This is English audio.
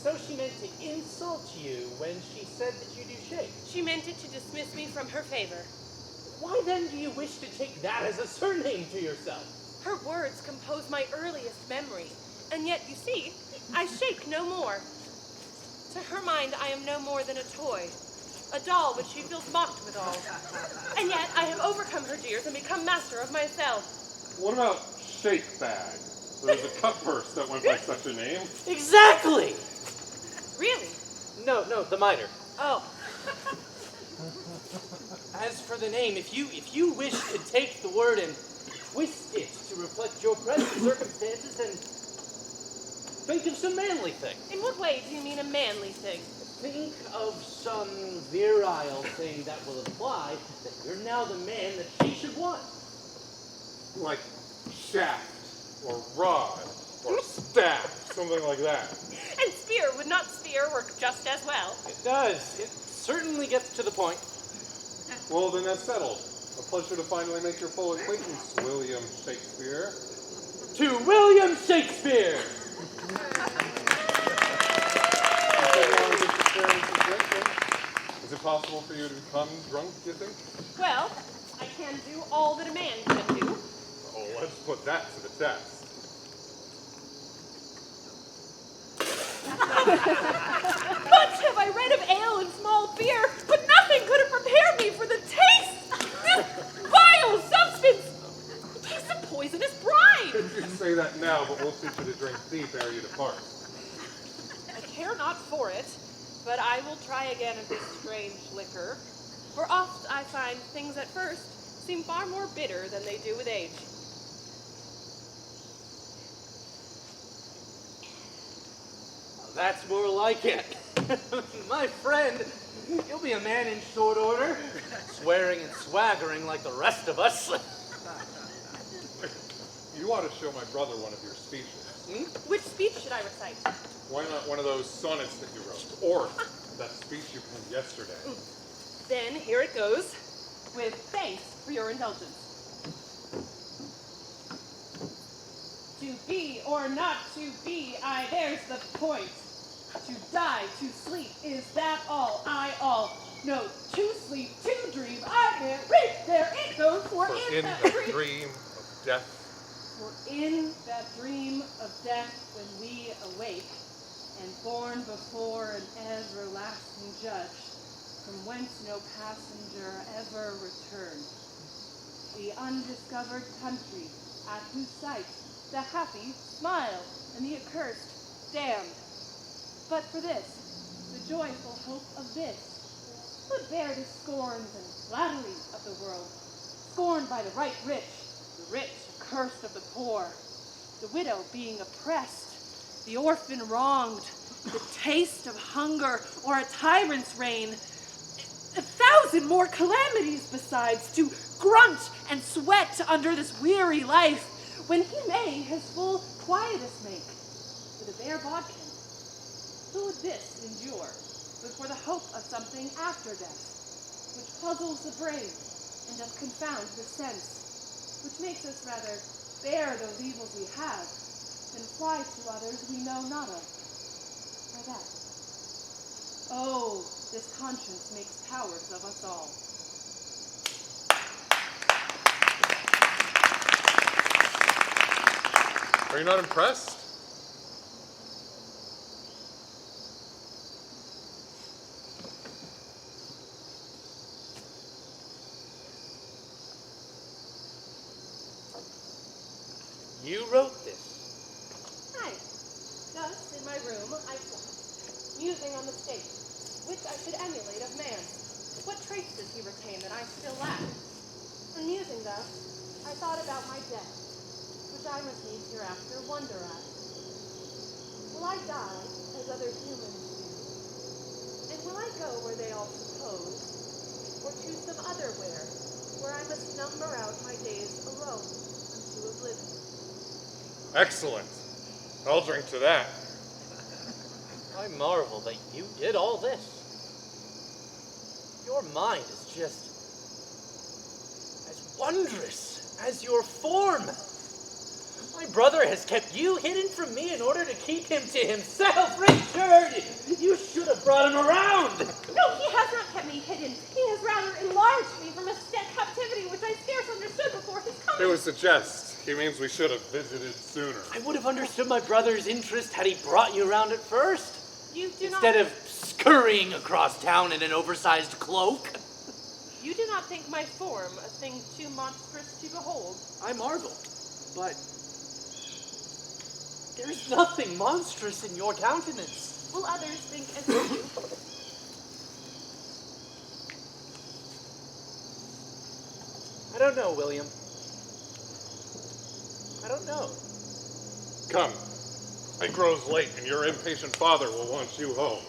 So she meant to insult you when she said that you do shake. She meant it to dismiss me from her favor. Why then do you wish to take that as a surname to yourself? Her words compose my earliest memory, and yet, you see, I shake no more. To her mind, I am no more than a toy, a doll which she feels mocked withal. And yet, I have overcome her jeers and become master of myself. What about Shake Bag? There was a Cuthbert that went by such a name. Exactly! Really? No, the minor. Oh. As for the name, if you wish to take the word and twist it to reflect your present circumstances, then think of some manly thing. In what way do you mean a manly thing? Think of some virile thing that will imply that you're now the man that she should want. Like shaft, or rod, or staff, something like that. And spear, would not spear work just as well? It does. It certainly gets to the point. Well, then that's settled. A pleasure to finally make your full acquaintance, William Shakespeare. To William Shakespeare! Is it possible for you to become drunk, do you think? Well, I can do all that a man can do. Oh, let's put that to the test. Much have I read of ale and small beer, but nothing could have prepared me for the taste! This vile substance! It tastes of poisonous brine! You say that now, but we'll teach you to drink deep ere you depart. I care not for it, but I will try again of this strange liquor. For oft I find things at first seem far more bitter than they do with age. That's more like it. My friend, you'll be a man in short order, swearing and swaggering like the rest of us. You ought to show my brother one of your speeches. Which speech should I recite? Why not one of those sonnets that you wrote? Or that speech you penned yesterday? Then here it goes, with thanks for your indulgence. To be or not to be, there's the point. To die, to sleep, is that all? All. No, to sleep, to dream, I can't reach. There it goes, for in that dream of death. For in that dream of death, when we awake, and born before an everlasting judge, from whence no passenger ever returned, the undiscovered country, at whose sight the happy smile, and the accursed damned. But for this, the joyful hope of this, would bear the scorns and flatteries of the world, scorned by the right rich, the rich accursed of the poor, the widow being oppressed, the orphan wronged, the taste of hunger or a tyrant's reign, 1,000 more calamities besides, to grunt and sweat under this weary life, when he may his full quietus make, with a bare bodkin. Who would this endure, but for the hope of something after death, which puzzles the brain and doth confound the sense, which makes us rather bear those evils we have, than fly to others we know not of. Why that? Oh, this conscience makes cowards of us all. Are you not impressed? You wrote this. Aye. Thus, in my room, I sat, musing on the state, which I should emulate of man. What traits does he retain that I still lack? And musing thus, I thought about my death, which I must needs hereafter wonder at. Will I die as other humans do? And will I go where they all suppose, or to some other where I must number out my days alone unto oblivion? Excellent. I'll drink to that. I marvel that you did all this. Your mind is just as wondrous as your form. My brother has kept you hidden from me in order to keep him to himself. Richard, you should have brought him around. No, he has not kept me hidden. He has rather enlarged me from a captivity which I scarce understood before his coming. It was a jest. He means we should have visited sooner. I would have understood my brother's interest had he brought you around at first. You do Instead not... of scurrying across town in an oversized cloak. You do not think my form a thing too monstrous to behold. I marvel, but there is nothing monstrous in your countenance. Will others think as you do? I don't know, William. I don't know. Come. It grows late, and your impatient father will want you home.